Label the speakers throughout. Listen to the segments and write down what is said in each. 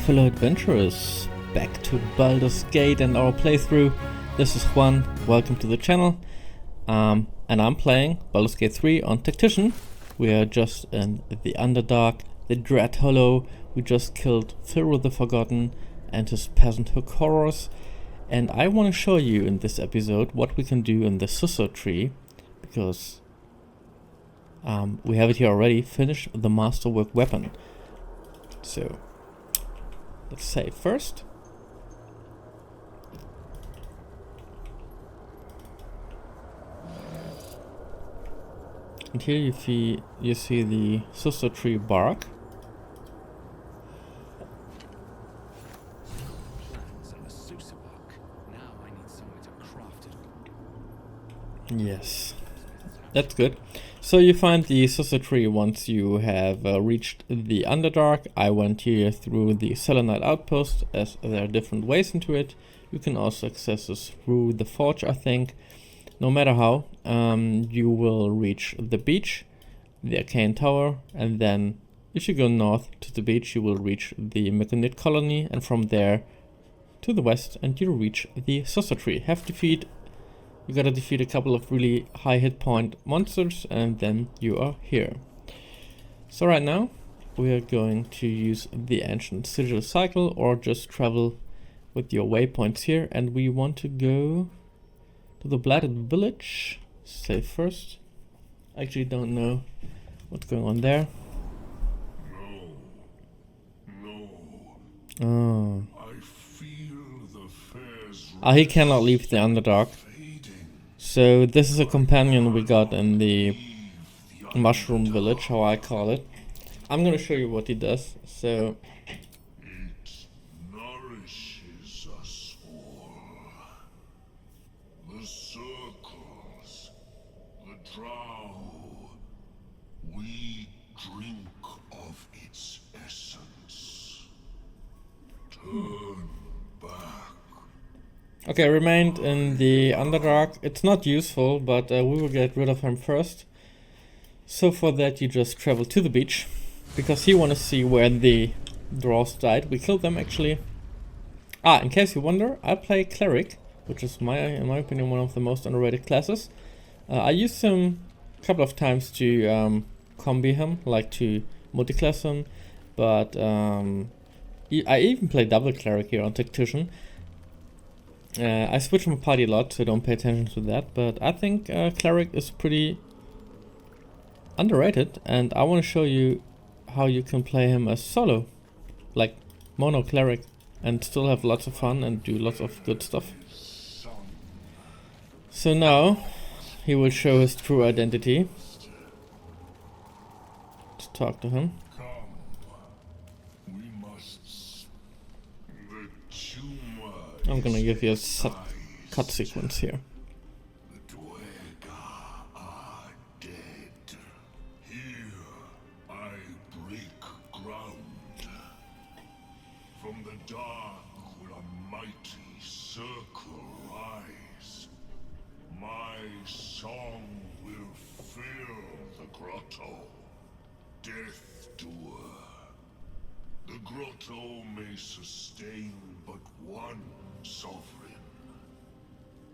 Speaker 1: fellow adventurers, back to Baldur's Gate and our playthrough. This is Juan, welcome to the channel, and I'm playing Baldur's Gate 3 on Tactician. We are just in the Underdark, the Dread Hollow. We just killed Pharaoh the Forgotten and his peasant hook horrors, and I want to show you in this episode what we can do in the Sussur tree, because we have it here already. Finish the masterwork weapon. So let's save first. And here you see the Sussur tree bark. Yes, that's good. So you find the Sussur tree once you have reached the Underdark. I went here through the Selenite outpost, as there are different ways into it. You can also access this through the forge, I think. No matter how, you will reach the beach, the Arcane Tower, and then if you go north to the beach, you will reach the Meganit colony, and from there to the west, and you'll reach the Sussur tree. You gotta defeat a couple of really high hit point monsters, and then you are here. So right now we are going to use the ancient sigil cycle, or just travel with your waypoints here, and we want to go to the Blighted Village. Save first. I actually don't know what's going on there. Oh. He cannot leave the Underdark. So this is a companion we got in the Mushroom Village, how I call it. I'm gonna show you what he does. So
Speaker 2: it nourishes us all. The circles, the drow. We drink of its essence. Turn back.
Speaker 1: okay, remained in the Underdark. It's not useful, but we will get rid of him first. So for that you just travel to the beach, because he wants to see where the drows died. We killed them actually. In case you wonder, I play Cleric, which is in my opinion one of the most underrated classes. I used him a couple of times to combi him, like to multiclass him, but I even play double Cleric here on Tactician. I switch my party a lot, so don't pay attention to that, but I think Cleric is pretty underrated, and I want to show you how you can play him as solo, like mono Cleric, and still have lots of fun and do lots of good stuff. So now he will show his true identity. Let's talk to him. I'm gonna give you a cut sequence here.
Speaker 2: The Dwerga are dead. Here I break ground. From the dark will a mighty circle rise. My song will fill the grotto. Death doer. The grotto may sustain but one sovereign.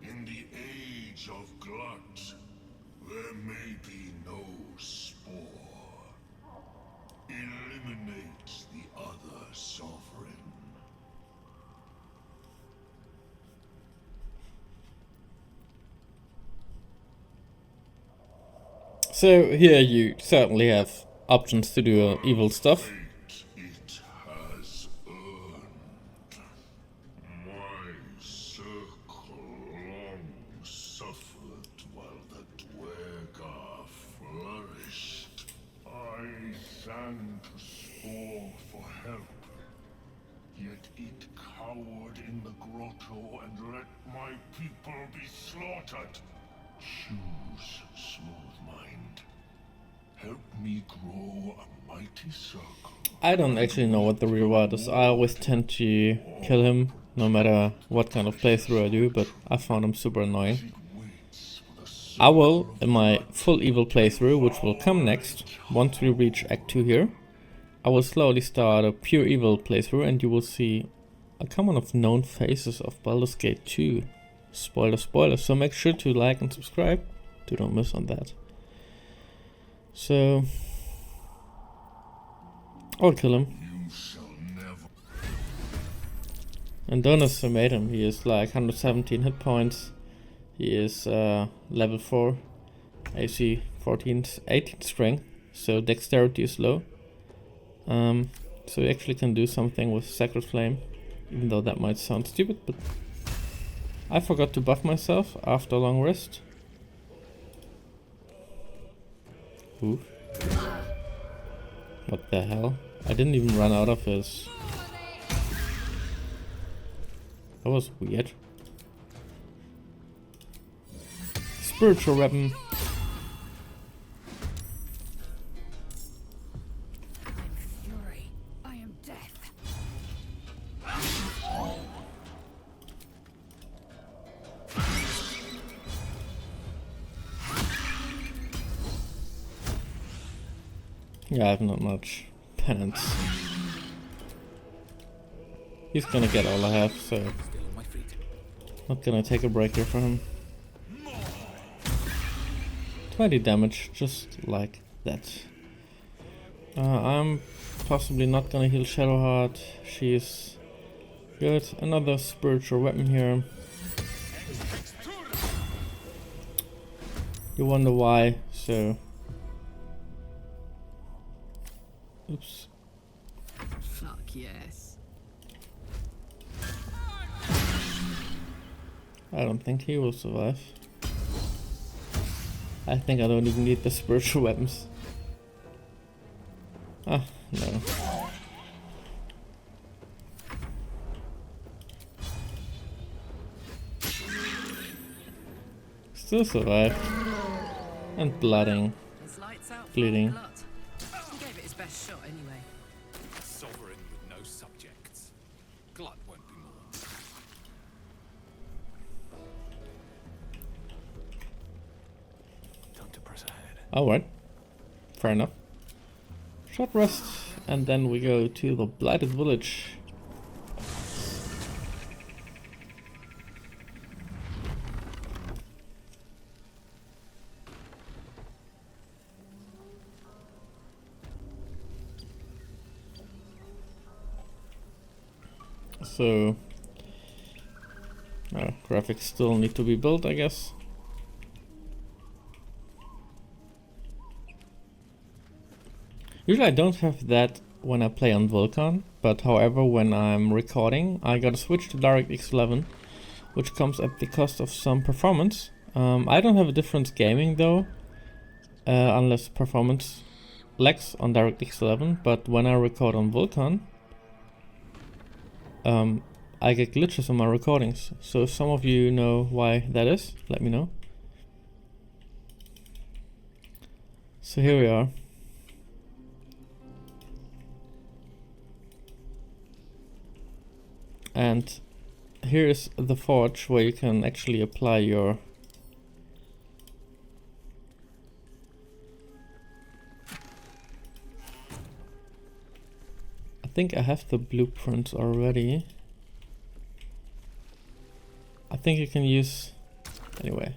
Speaker 2: In the age of glut, there may be no spore. Eliminate the other sovereign.
Speaker 1: So here you certainly have options to do evil stuff.
Speaker 2: In the grotto and let my people be slaughtered. Choose, smooth mind. Help me grow a mighty circle.
Speaker 1: I don't actually know what the reward is. I always tend to kill him, no matter what kind of playthrough I do, but I found him super annoying. I will, in my full evil playthrough, which will come next, once we reach Act 2 here, I will slowly start a pure evil playthrough and you will see a common of known faces of Baldur's Gate 2. Spoiler, spoiler, so make sure to like and subscribe to don't miss on that. So, I'll kill him. And don't underestimate him, he is like 117 hit points. He is level 4, AC 14, 18 strength, so dexterity is low. So you actually can do something with Sacred Flame, even though that might sound stupid, but I forgot to buff myself after a long rest. Ooh. What the hell? I didn't even run out of his... That was weird. Spiritual weapon. Yeah, I have not much penance. He's gonna get all I have, so not gonna take a break here for him. 20 damage, just like that. I'm possibly not gonna heal Shadowheart. She's good. Another spiritual weapon here. You wonder why, so... Oops.
Speaker 3: Fuck yes.
Speaker 1: I don't think he will survive. I think I don't even need the spiritual weapons. Ah, no. Still survived. And blooding. Bleeding.
Speaker 3: He gave it his best shot anyway.
Speaker 4: A sovereign with no subjects. Glut won't be more. Time to press ahead.
Speaker 1: Alright. Fair enough. Short rest, and then we go to the Blighted Village. So, graphics still need to be built, I guess. Usually I don't have that when I play on Vulkan, but however when I'm recording I gotta switch to DirectX 11, which comes at the cost of some performance. I don't have a difference gaming though, unless performance lags on DirectX 11, but when I record on Vulkan, I get glitches on my recordings. So if some of you know why that is, let me know. So here we are. And here is the forge where you can actually apply your I think I have the blueprints already. I think you can use anyway.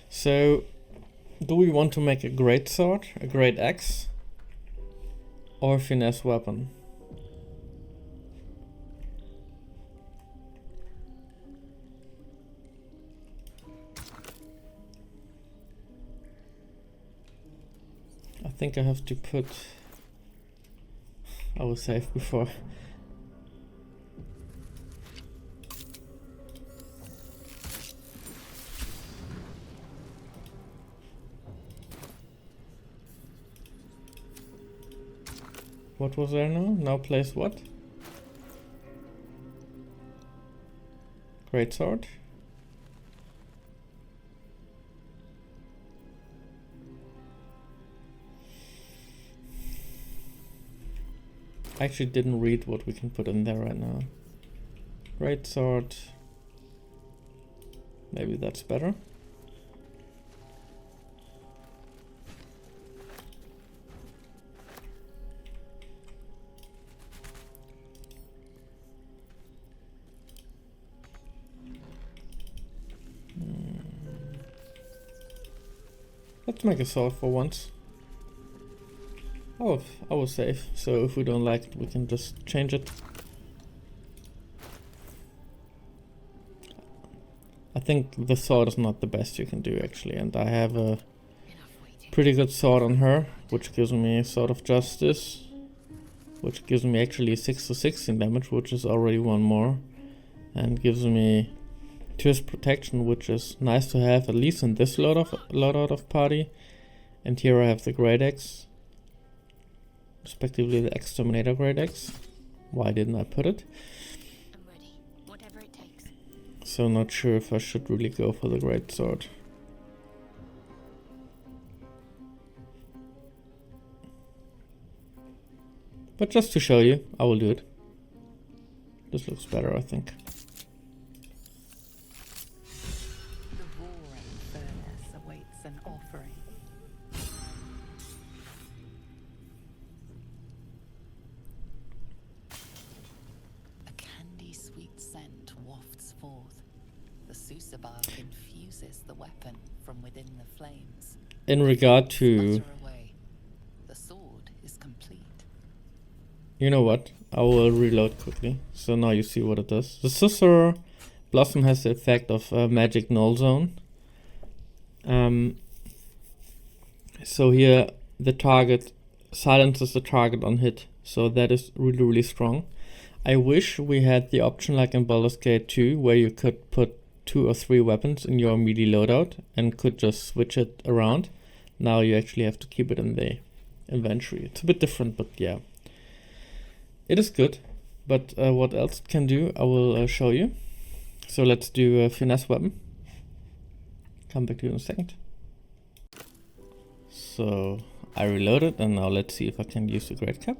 Speaker 1: So, do we want to make a great sword, a great axe, or a finesse weapon? I think I have to put... I was safe before. What was there now? Now place what? Great sword. I actually didn't read what we can put in there right now. Great sword. Maybe that's better. Let's make a sword for once. Oh, I was safe, so if we don't like it, we can just change it. I think the sword is not the best you can do actually, and I have a pretty good sword on her, which gives me Sword of Justice, which gives me actually 6 to 16 damage, which is already one more, and gives me Twist Protection, which is nice to have at least in this loadout of party. And here I have the Great Axe, respectively the Exterminator Great Axe. Why didn't I put it?
Speaker 5: I'm ready. Whatever it takes.
Speaker 1: So not sure if I should really go for the Great Sword. But just to show you, I will do it. This looks better, I think.
Speaker 6: The roaring furnace awaits an offering. A candy-sweet scent wafts forth. The Sussur bark infuses the weapon from within the flames.
Speaker 1: In regard to...
Speaker 6: Sputter away. The sword is complete.
Speaker 1: You know what? I will reload quickly, so now you see what it does. The Sussur Blossom has the effect of Magic Null Zone. So here the target silences the target on hit, so that is really, really strong. I wish we had the option like in Baldur's Gate 2, where you could put 2 or 3 weapons in your melee loadout and could just switch it around. Now you actually have to keep it in the inventory. It's a bit different, but yeah. It is good, but what else it can do, I will show you. So let's do a finesse weapon. Come back to you in a second. So I reloaded, and now let's see if I can use the Great Cap.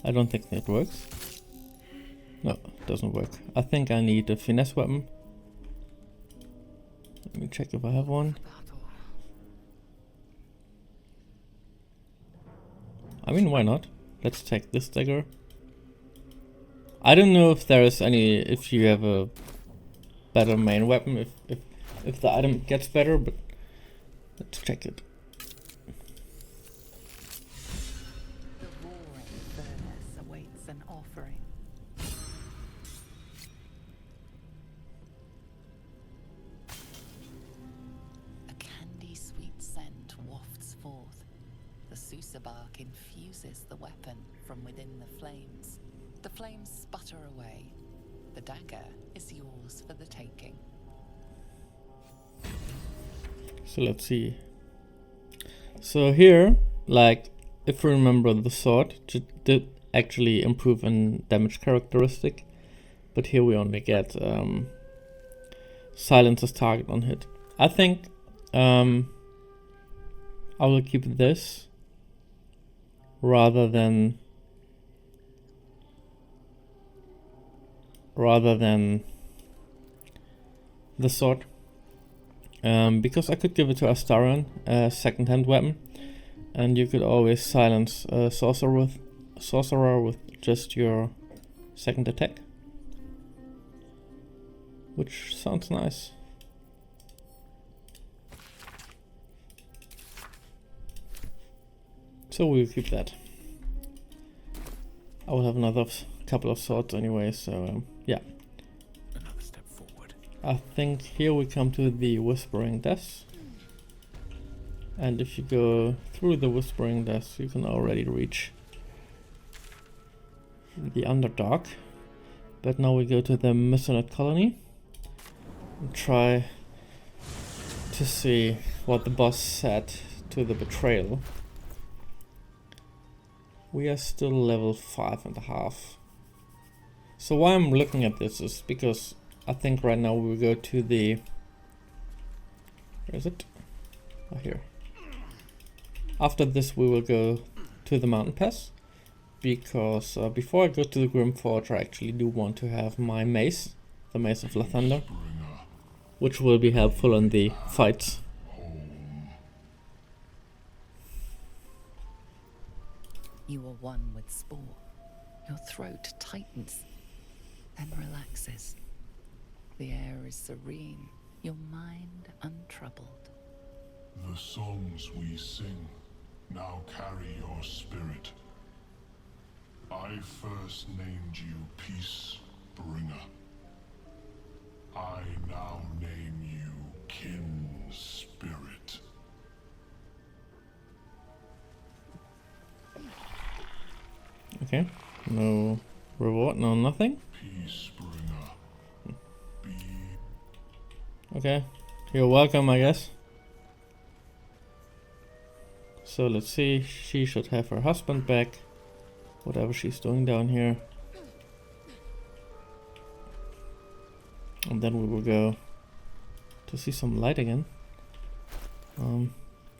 Speaker 1: I don't think it works. No, it doesn't work. I think I need a finesse weapon. Let me check if I have one. I mean, why not? Let's take this dagger. I don't know if there is any, if you have a better main weapon, if the item gets better, but let's check it.
Speaker 6: The roaring furnace awaits an offering. A candy-sweet scent wafts forth. The Sussur bark infuses the weapon from within the flames. The flames sputter away. The dagger is yours for the taking.
Speaker 1: So let's see. So here, like, if you remember, the sword did actually improve in damage characteristic, but here we only get silences target on hit. I think I will keep this rather than the sword, because I could give it to Astarion, a second-hand weapon, and you could always silence a sorcerer with just your second attack, which sounds nice. So we'll keep that. I will have another couple of swords anyway, so yeah.
Speaker 4: Another step forward.
Speaker 1: I think here we come to the Whispering Deaths. And if you go through the Whispering Deaths, you can already reach the Underdark. But now we go to the Missionate Colony and try to see what the boss said to the betrayal. We are still level 5.5. So why I'm looking at this is because I think right now we will go to the... Where is it? Oh, here. After this we will go to the mountain pass. because before I go to the Grim Forge, I actually do want to have my mace, the Mace of Lathander, which will be helpful in the fights.
Speaker 6: You are one with Spore. Your throat tightens, then relaxes. The air is serene, your mind untroubled.
Speaker 2: The songs we sing now carry your spirit. I first named you Peace Bringer. I now name you Kin Spirit.
Speaker 1: Okay, no reward, no nothing.
Speaker 2: Peace Bringer. Be
Speaker 1: Okay, you're welcome, I guess. So let's see, she should have her husband back, whatever she's doing down here. And then we will go to see some light again.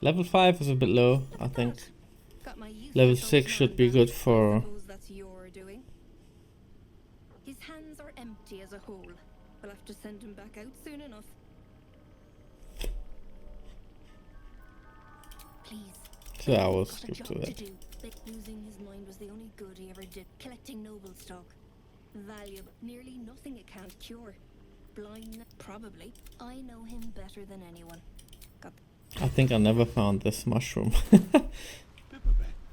Speaker 1: Level 5 is a bit low, I think. Level 6 should be good for...
Speaker 5: That's your doing. His hands are empty as a whole. We'll have to send him back out soon enough. Please.
Speaker 1: So I will
Speaker 5: Got a
Speaker 1: skip
Speaker 5: job
Speaker 1: to that.
Speaker 5: do. Like losing his mind was the only good he ever did. Collecting noble stock. Valuable. Nearly nothing it can't cure. Blind, probably. I know him better than anyone. Got
Speaker 1: I think I never found this mushroom.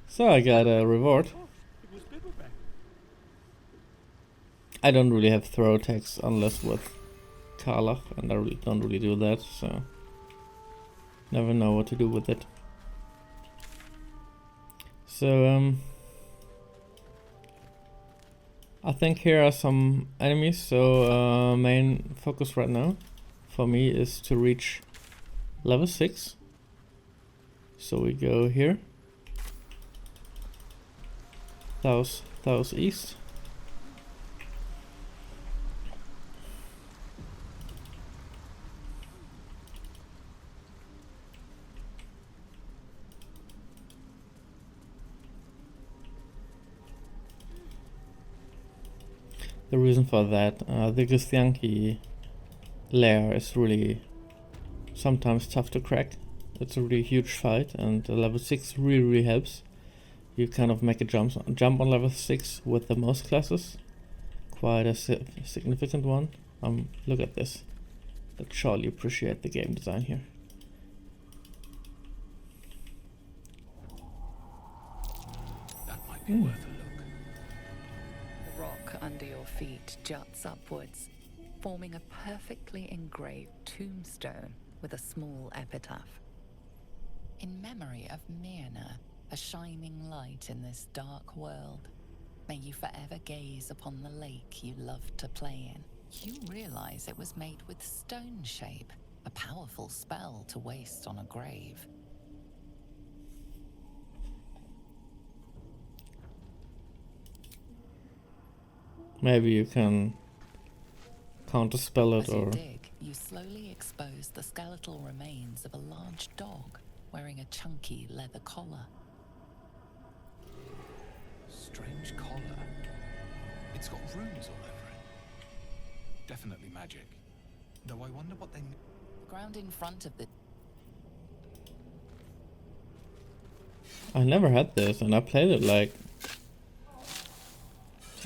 Speaker 1: So I got a reward. I don't really have throw attacks unless with Karlach, and I don't really do that, so never know what to do with it. So I think here are some enemies, so main focus right now for me is to reach level 6. So we go here, south east. The reason for that, the Githyanki lair is really sometimes tough to crack. It's a really huge fight, and level 6 really helps. You kind of make a jump on level 6 with the most classes. Quite a significant one. Look at this. Let's surely appreciate the game design here.
Speaker 4: That might be worth a look.
Speaker 6: The rock under your feet juts upwards, forming a perfectly engraved tombstone with a small epitaph. In memory of Myrna, a shining light in this dark world, may you forever gaze upon the lake you loved to play in. You realize it was made with stone shape, a powerful spell to waste on a grave.
Speaker 1: Maybe you can counterspell it,
Speaker 6: As you
Speaker 1: or
Speaker 6: dig, you slowly expose the skeletal remains of a large dog wearing a chunky leather collar.
Speaker 4: Strange collar. It's got runes all over it. Definitely magic. Though I wonder what they...
Speaker 6: The ground in front of the...
Speaker 1: I never had this, and I played it like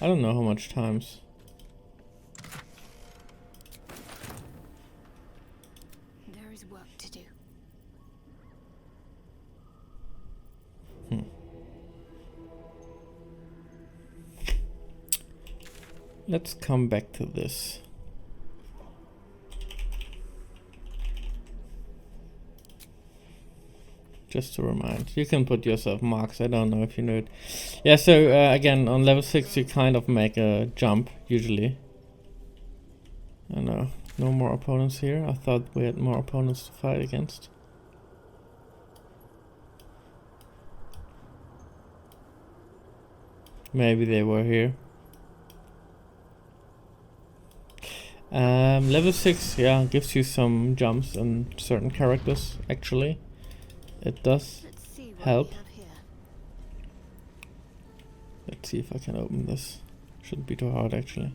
Speaker 1: I don't know how much times.
Speaker 5: there is work to do.
Speaker 1: Let's come back to this. Just to remind, you can put yourself marks. I don't know if you know it. Yeah, so again, on level 6 you kind of make a jump, usually. I know, no more opponents here. I thought we had more opponents to fight against. Maybe they were here. Level 6, yeah, gives you some jumps in certain characters, actually. It does
Speaker 5: Let's see what
Speaker 1: help.
Speaker 5: we have here.
Speaker 1: Let's see if I can open this. Shouldn't be too hard actually.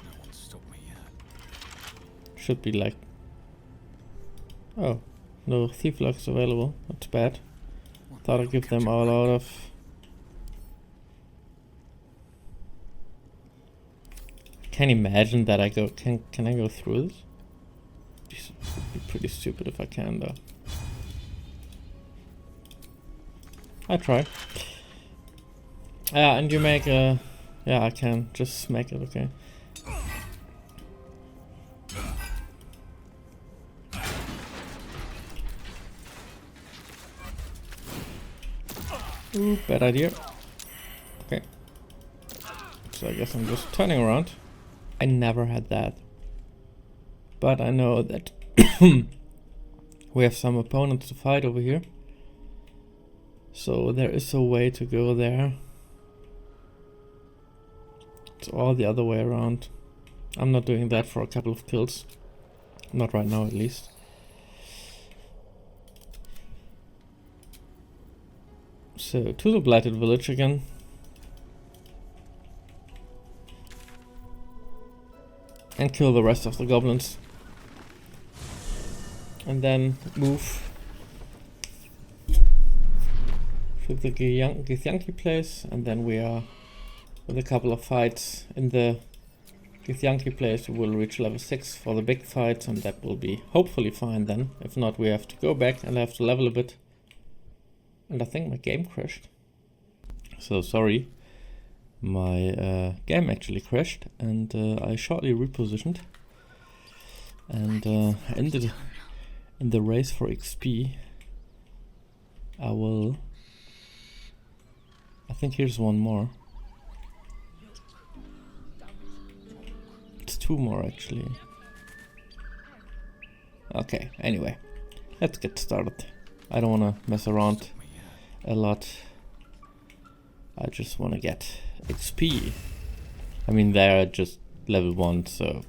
Speaker 4: No one's stopped me yet.
Speaker 1: Should be like... Oh, no thief locks available. That's bad. Thought I'd give them all out of... Can't imagine that I go... Can I go through this? This would be pretty stupid if I can though. I try. Yeah, and you make a... Yeah, I can just smack it, okay. Ooh, bad idea. Okay. So I guess I'm just turning around. I never had that. But I know that we have some opponents to fight over here. So there is a way to go there. It's all the other way around. I'm not doing that for a couple of kills. Not right now at least. So to the Blighted Village again. And kill the rest of the goblins. And then move to the Githyanki place, and then we are, with a couple of fights in the Githyanki place, we will reach level 6 for the big fights, and that will be hopefully fine then. If not, we have to go back and I have to level a bit. And I think my game crashed. So sorry, my game actually crashed, and I shortly repositioned and ended in the race for XP. I think here's one more. It's two more actually. Okay, anyway, let's get started. I don't want to mess around a lot. I just want to get XP. I mean, they're just level 1, so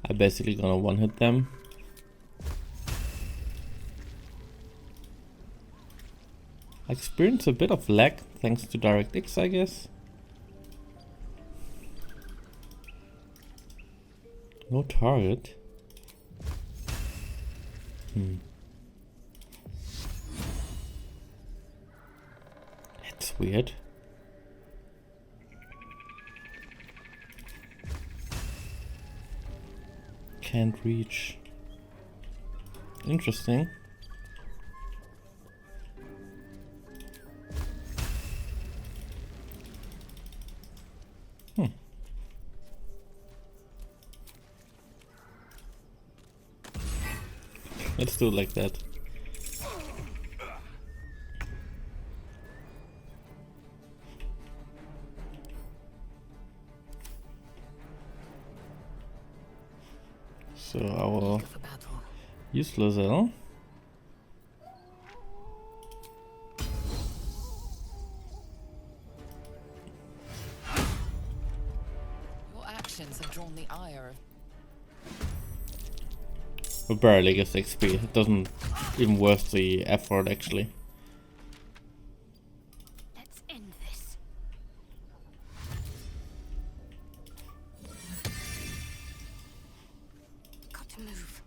Speaker 1: I'm basically gonna one-hit them. I experience a bit of lag thanks to DirectX, I guess. No target. That's weird. Can't reach. Interesting. Let's do it like that. So I will use Lozelle.
Speaker 6: Your actions have drawn the ire of...
Speaker 1: We barely get XP. It doesn't even worth the effort actually.
Speaker 5: Let's end this. Got to move.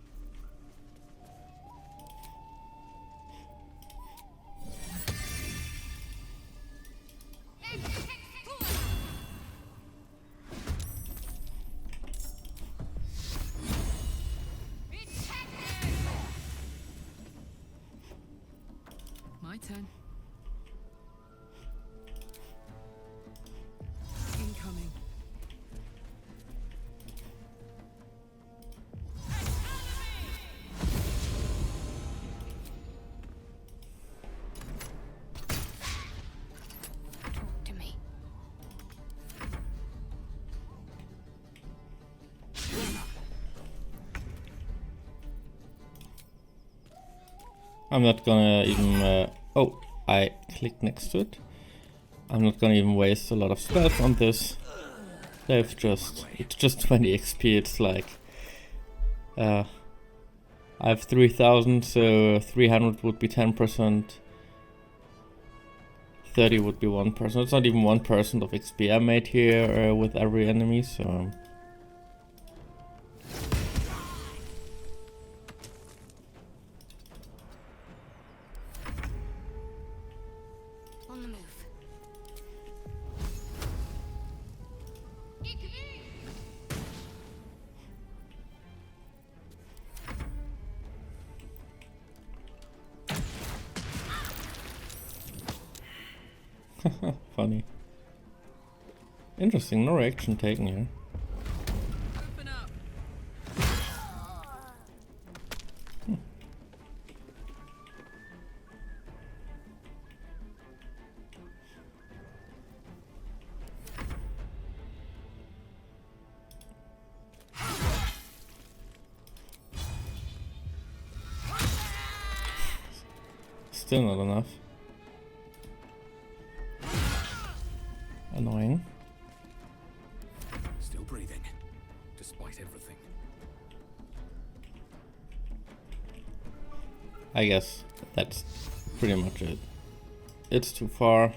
Speaker 3: My turn. Incoming.
Speaker 5: Talk to me.
Speaker 1: I'm not gonna even... oh, I clicked next to it. I'm not gonna even waste a lot of spells on this. It's just 20 XP. It's like I have 3000, so 300 would be 10%. 30 would be 1%. It's not even 1% of XP I made here with every enemy, so...
Speaker 5: On the move.
Speaker 1: Funny. Interesting, no reaction taken here.
Speaker 3: Open up.
Speaker 1: Still not enough. Annoying.
Speaker 4: Still breathing, despite everything.
Speaker 1: I guess that's pretty much it. It's too far.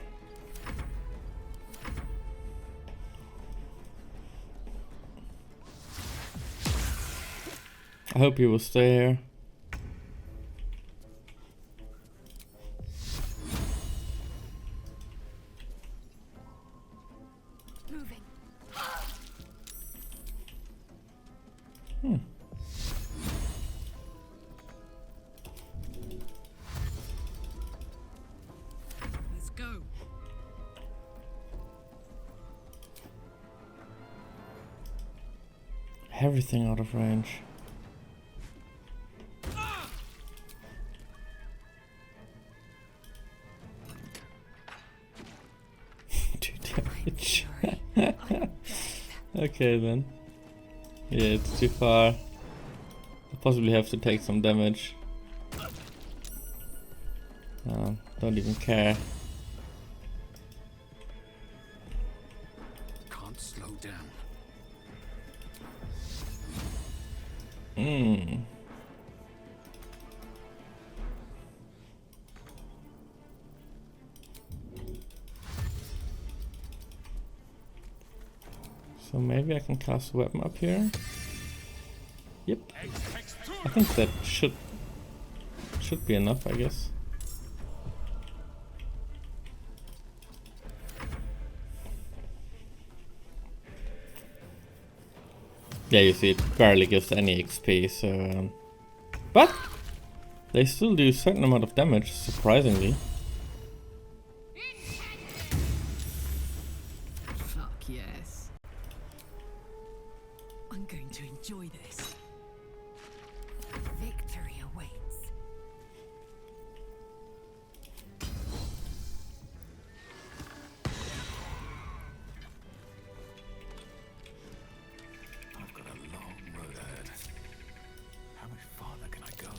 Speaker 1: I hope you will stay here.
Speaker 5: Moving.
Speaker 3: Let's go.
Speaker 1: Everything out of range. Two damage. Okay then. Yeah, it's too far. I'll possibly have to take some damage. Don't even care.
Speaker 4: Can't slow down.
Speaker 1: So maybe I can cast a weapon up here. Yep. I think that should be enough, I guess. Yeah, you see, it barely gives any XP, so... but they still do a certain amount of damage, surprisingly.
Speaker 3: Fuck yes. I'm going to enjoy this.
Speaker 5: Victory awaits.
Speaker 4: I've got a long road ahead. How much farther can I go?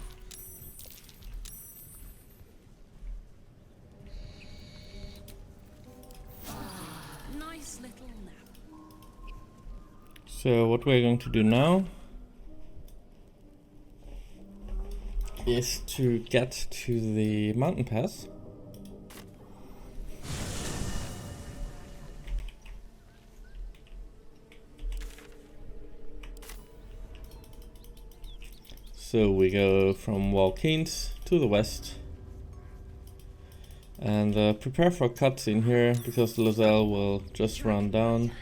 Speaker 5: Nice little nap.
Speaker 1: So what we're going to do now is to get to the mountain pass. So we go from Walkeens to the west. And prepare for a cutscene here, because Lozelle will just run down.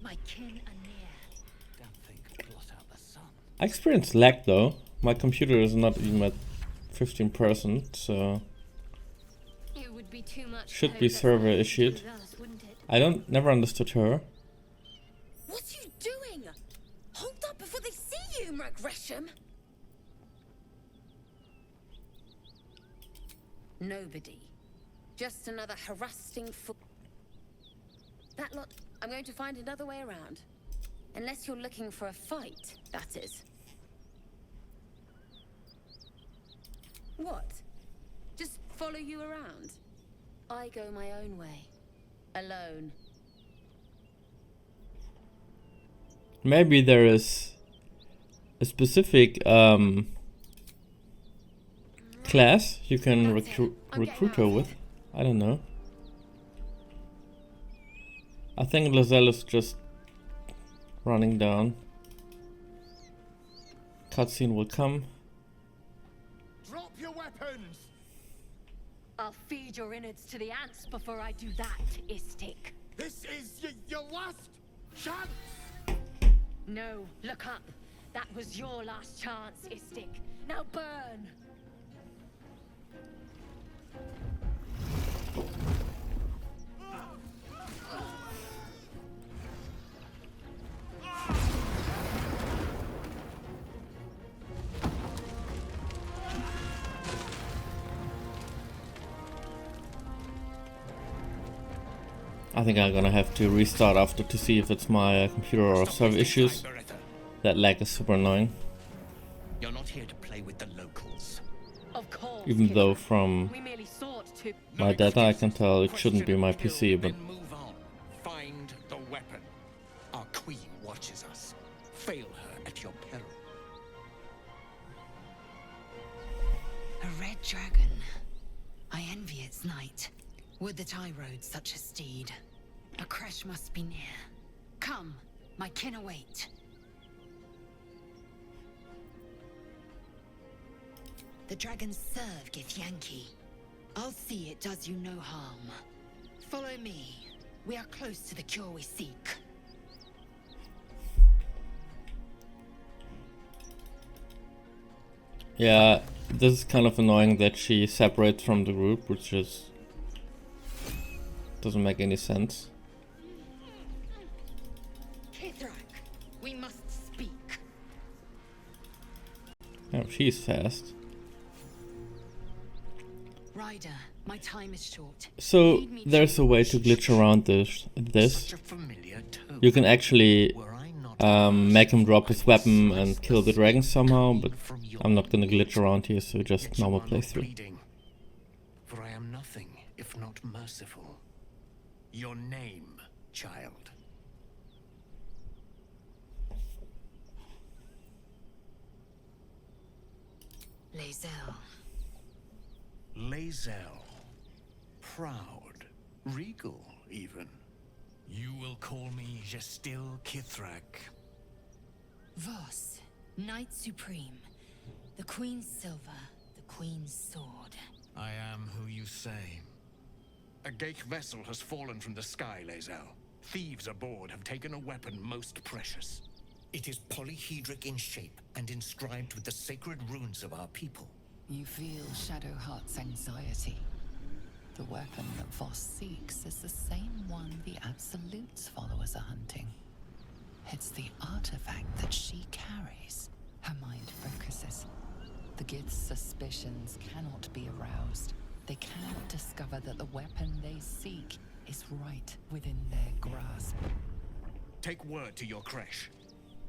Speaker 5: My kin are near.
Speaker 4: Damn thing could blot out the sun.
Speaker 1: I experienced lag though. My computer is not even at 15%, so
Speaker 5: It would be too much. to
Speaker 1: should
Speaker 5: hope
Speaker 1: be
Speaker 5: that
Speaker 1: server
Speaker 5: someone
Speaker 1: issued.
Speaker 5: could do that, wouldn't it?
Speaker 1: I never understood her.
Speaker 5: What are you doing? Hold up before they see you, Merc Gresham. Nobody. Just another harassing fool. That lot. I'm going to find another way around. Unless you're looking for a fight, that is. What? Just follow you around? I go my own way. Alone.
Speaker 1: Maybe there is a specific class you can
Speaker 5: That's it. I'm getting
Speaker 1: recruit
Speaker 5: out
Speaker 1: her
Speaker 5: of
Speaker 1: with.
Speaker 5: here.
Speaker 1: I don't know. I think Lizelle is just running down. Cutscene will come.
Speaker 7: Drop your weapons!
Speaker 5: I'll feed your innards to the ants before I do that, Istik.
Speaker 7: This is your last chance!
Speaker 5: No, look up. That was your last chance, Istik. Now burn!
Speaker 1: I think I'm gonna have to restart after to see if it's my computer or server issues. That lag is super annoying.
Speaker 8: You're not here to play with the locals.
Speaker 5: Of course.
Speaker 1: Even
Speaker 5: Kid.
Speaker 1: though from
Speaker 5: We merely sought to.
Speaker 1: my data I can tell it shouldn't be my PC, but
Speaker 8: Then move on. Find the weapon. Our queen watches us. Fail her at your peril.
Speaker 6: A red dragon. I envy its night. Would that I rode such a steed. A crash must be near. Come, my kin await. The dragons serve Githyanki. I'll see it does you no harm. Follow me. We are close to the cure we seek.
Speaker 1: yeah, this is kind of annoying that she separates from the group, which is doesn't make any sense.
Speaker 6: Kithrak, we must speak.
Speaker 1: Oh, she's fast.
Speaker 6: Rider, my time is short.
Speaker 1: So
Speaker 6: Lead me
Speaker 1: there's a way to glitch around this.
Speaker 8: Such a familiar tone.
Speaker 1: You can actually
Speaker 8: Were I not
Speaker 1: make him drop his weapon and kill the dragon somehow, but I'm not gonna glitch around here, so just
Speaker 8: Yet you
Speaker 1: normal
Speaker 8: are not
Speaker 1: playthrough.
Speaker 8: bleeding, for I am nothing if not merciful. Your name, child.
Speaker 6: Lae'zel.
Speaker 8: Lae'zel. Proud. Regal, even. You will call me Gestil Kithrak.
Speaker 6: Voss, Knight Supreme. The Queen's silver, the Queen's sword.
Speaker 8: I am who you say. A Geich vessel has fallen from the sky, Lae'zel. Thieves aboard have taken a weapon most precious.
Speaker 9: It is polyhedric in shape and inscribed with the sacred runes of our people.
Speaker 6: You feel Shadowheart's anxiety. The weapon that Voss seeks is the same one the Absolute's followers are hunting. It's the artifact that she carries. Her mind focuses. The Gith's suspicions cannot be aroused. They cannot discover that the weapon they seek is right within their grasp.
Speaker 8: Take word to your creche.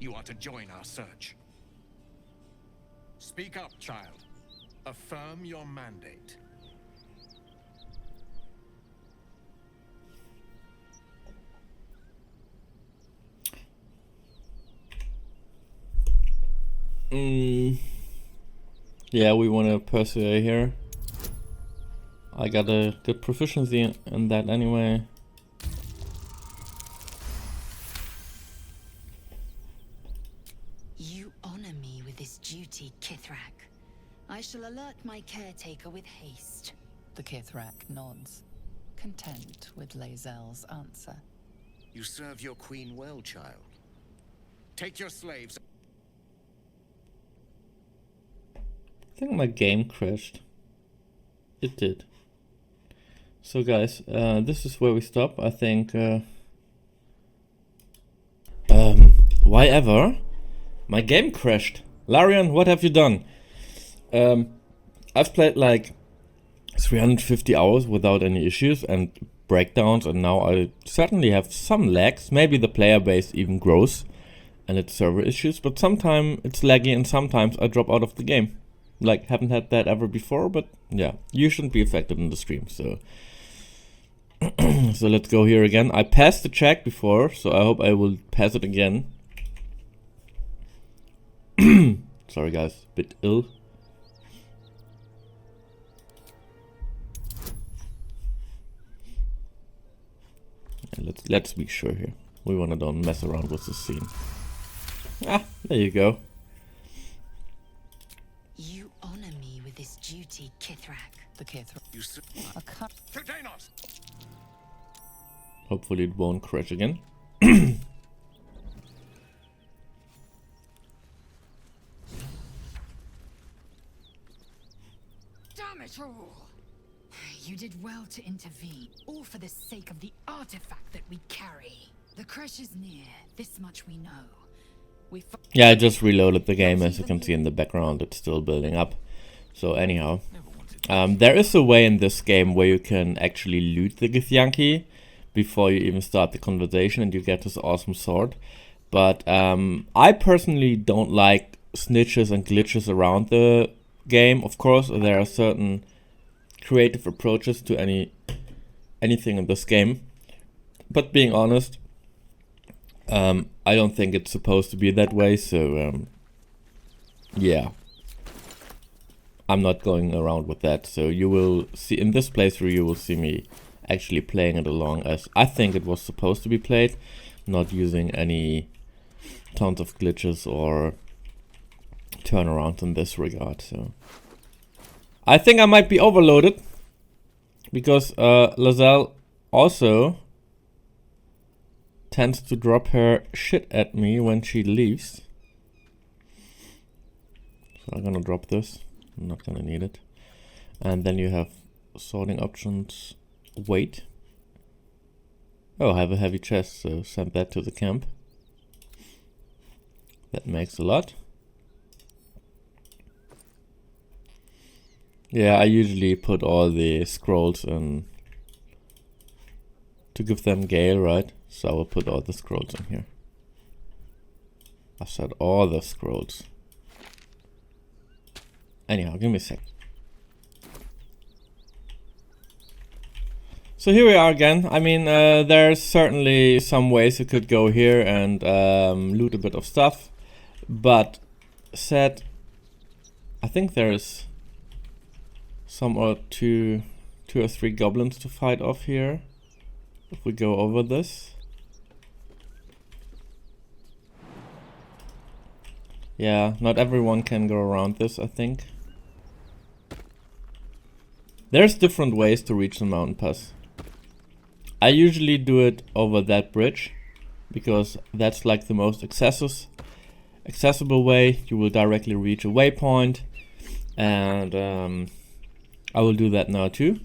Speaker 8: You are to join our search. Speak up, child. Affirm your mandate.
Speaker 1: Yeah, we want to pursue here. I got a good proficiency in that anyway.
Speaker 6: You honor me with this duty, Kithrak. I shall alert my caretaker with haste. The Kithrak nods, content with Lae'zel's answer.
Speaker 9: You serve your queen well, child.
Speaker 8: Take your slaves.
Speaker 1: I think my game crashed. It did. So guys, this is where we stop. I think why ever? My game crashed. Larian, what have you done? I've played like 350 hours without any issues and breakdowns, and now I certainly have some lags. Maybe the player base even grows and it's server issues, but sometimes it's laggy and sometimes I drop out of the game. Like, haven't had that ever before, but yeah, you shouldn't be affected in the stream, so so let's go here again. I passed the check before, so I hope I will pass it again. Sorry guys, bit ill. Let's be sure here. We wanna don't mess around with the scene. Ah, there you go.
Speaker 10: You honor me with this duty, Kithrak.
Speaker 6: The Kithrak.
Speaker 8: You s-
Speaker 6: A cut.
Speaker 8: Tedanos!
Speaker 1: Hopefully it won't crash again.
Speaker 3: Damn it all! You did well to intervene, all for the sake of the artifact that we carry. The crash is near, this much we know.
Speaker 1: Yeah, I just reloaded the game. As you can see in the background, it's still building up. So anyhow, there is a way in this game where you can actually loot the Githyanki before you even start the conversation and you get this awesome sword. But I personally don't like snitches and glitches around the game. Of course, there are certain creative approaches to anything in this game. But being honest, I don't think it's supposed to be that way, so yeah. I'm not going around with that, so you will see in this playthrough you will see me actually playing it along as I think it was supposed to be played, not using any tons of glitches or turnarounds in this regard. So I think I might be overloaded because Lae'zel also tends to drop her shit at me when she leaves. So I'm gonna drop this. I'm not gonna need it. And then you have sorting options. Weight. Oh, I have a heavy chest, so send that to the camp. That makes a lot. Yeah, I usually put all the scrolls in to give them gale, right? So I will put all the scrolls in here. I said all the scrolls. Anyhow, give me a sec. So here we are again. I mean, there's certainly some ways you could go here and loot a bit of stuff. But I think there's some or two or three goblins to fight off here. If we go over this. Yeah, not everyone can go around this, I think. There's different ways to reach the mountain pass. I usually do it over that bridge because that's like the most accessible way. You will directly reach a waypoint, and I will do that now too,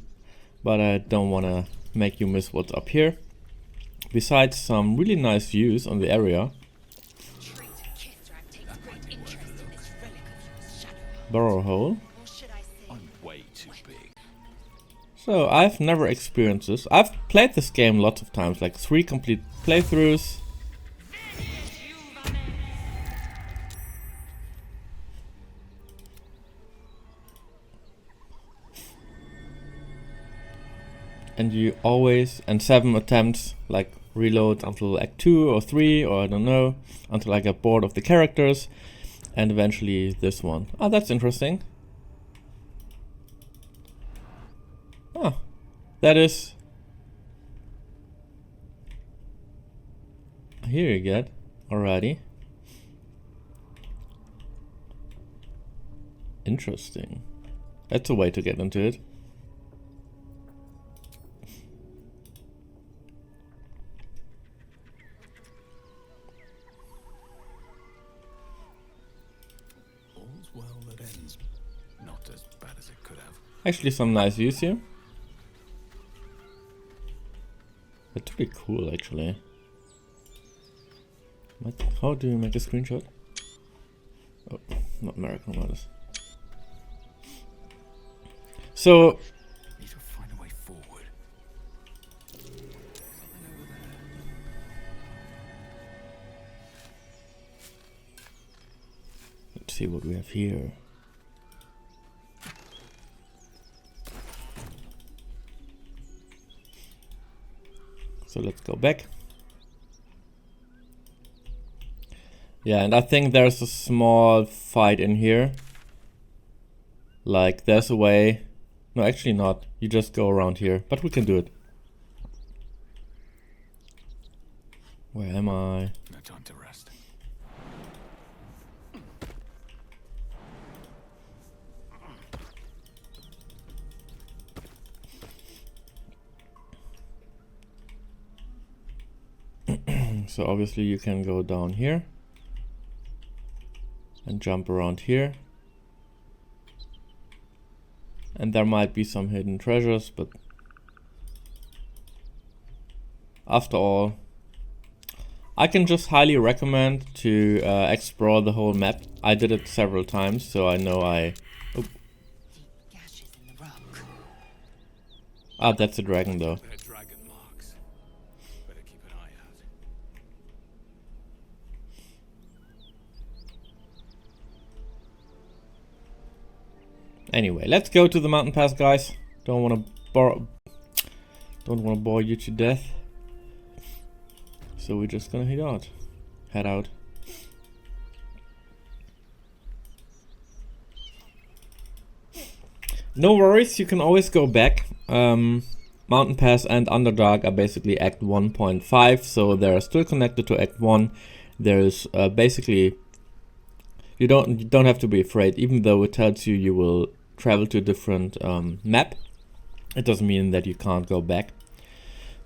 Speaker 1: but I don't want to make you miss what's up here. Besides some really nice views on the area. Burrow hole.
Speaker 4: I'm way too big.
Speaker 1: So I've never experienced this. I've played this game lots of times, like 3 complete playthroughs. And you always, and 7 attempts, like reload until Act 2 or 3 or I don't know, until I get bored of the characters. And eventually this one. Oh, that's interesting. Oh, that is... Here you get, alrighty. Interesting. That's a way to get into it.
Speaker 4: All's well that ends. Not as bad as it could have.
Speaker 1: Actually some nice views here. That's pretty cool actually. How do you make a screenshot? Oh, not miracle notice. So
Speaker 4: Need to find a way forward.
Speaker 1: let's see what we have here. So let's go back. Yeah, and I think there's a small fight in here. Like, there's a way. No, actually not. You just go around here. But we can do it. Where am I?
Speaker 4: No time to rest.
Speaker 1: So obviously you can go down here and jump around here. And there might be some hidden treasures, but after all, I can just highly recommend to explore the whole map. I did it several times, so I know I... Oh. Ah, that's a dragon though.
Speaker 4: They're dragon marks. Better keep an eye out.
Speaker 1: Anyway, let's go to the mountain pass, guys. Don't want to bore you to death. So we're just gonna head out. No worries, you can always go back. Mountain Pass and Underdark are basically Act 1.5, so they're still connected to Act 1. There's basically you don't have to be afraid, even though it tells you you will travel to a different map. It doesn't mean that you can't go back.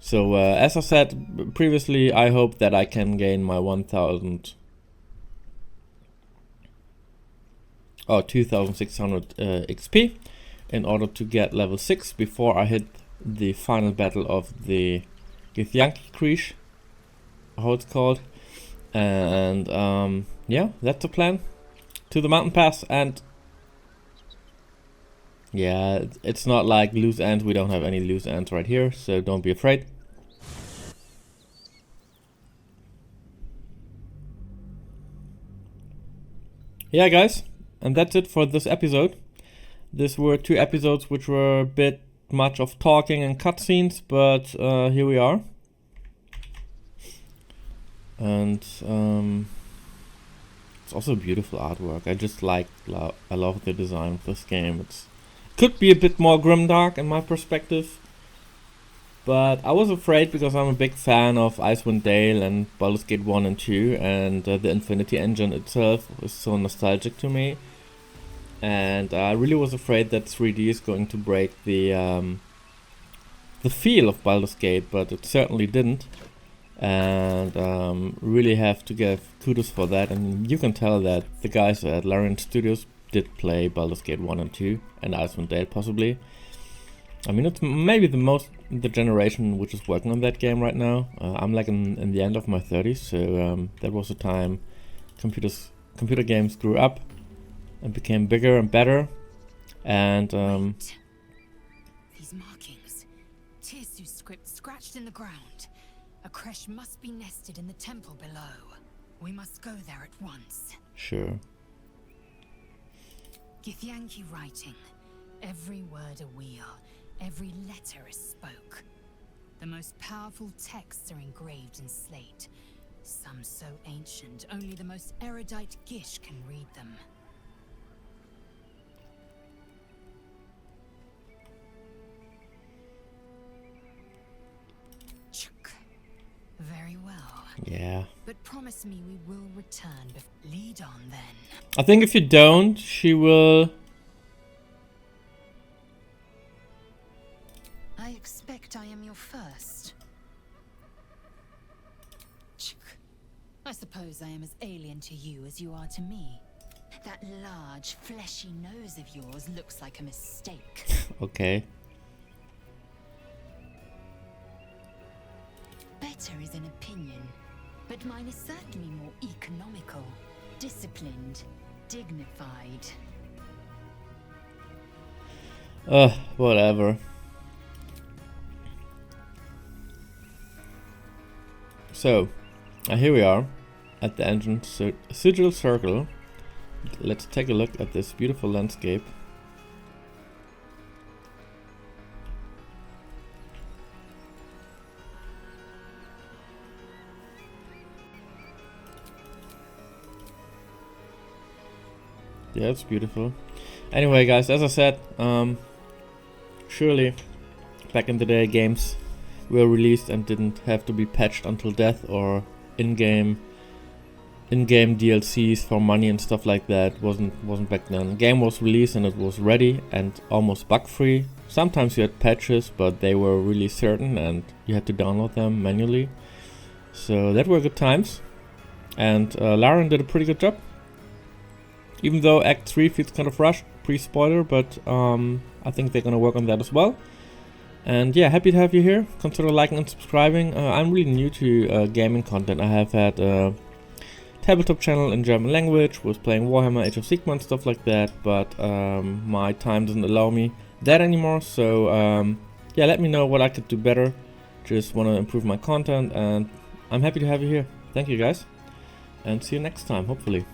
Speaker 1: So as I said previously, I hope that I can gain my 2600 XP in order to get level 6 before I hit the final battle of the Githyanki, how it's called. And yeah, that's the plan. To the mountain pass, and yeah, it's not like loose ends. We don't have any loose ends right here, so don't be afraid. Yeah, guys, and that's it for this episode. These were 2 episodes which were a bit much of talking and cutscenes, but here we are. And it's also beautiful artwork. I just I love the design of this game. It could be a bit more grimdark in my perspective, but I was afraid because I'm a big fan of Icewind Dale and Baldur's Gate 1 and 2, and the Infinity Engine itself is so nostalgic to me. And I really was afraid that 3D is going to break the feel of Baldur's Gate, but it certainly didn't. And really have to give kudos for that. And you can tell that the guys at Larian Studios did play Baldur's Gate 1 and 2 and Icewind Dale possibly. I mean, it's maybe the generation which is working on that game right now. I'm like in the end of my 30s, so that was the time computer games grew up and became bigger and better. And
Speaker 3: these markings, Tirsu's script scratched in the ground. A creche must be nested in the temple below. We must go there at once.
Speaker 1: Sure.
Speaker 3: Githyanki writing. Every word a wheel. Every letter is spoke. The most powerful texts are engraved in slate. Some so ancient, only the most erudite Gish can read them. Very well.
Speaker 1: Yeah.
Speaker 3: But promise me we will return. Lead on then.
Speaker 1: I think if you don't, she will...
Speaker 3: I expect I am your first. I suppose I am as alien to you as you are to me. That large, fleshy nose of yours looks like a mistake.
Speaker 1: Okay.
Speaker 3: Better is an opinion, but mine is certainly more economical, disciplined, dignified.
Speaker 1: Whatever. So, here we are at the ancient sigil circle. Let's take a look at this beautiful landscape. Yeah, it's beautiful. Anyway, guys, as I said, surely back in the day games were released and didn't have to be patched until death or in-game DLCs for money and stuff like that. Wasn't back then. The game was released and it was ready and almost bug-free. Sometimes you had patches, but they were really certain and you had to download them manually. So that were good times. And Lauren did a pretty good job. Even though Act 3 feels kind of rushed, pre-spoiler, but I think they're gonna work on that as well. And yeah, happy to have you here. Consider liking and subscribing. I'm really new to gaming content. I have had a tabletop channel in German language, was playing Warhammer, Age of Sigmar and stuff like that, but my time doesn't allow me that anymore. So yeah, let me know what I could do better. Just want to improve my content, and I'm happy to have you here. Thank you guys, and see you next time, hopefully.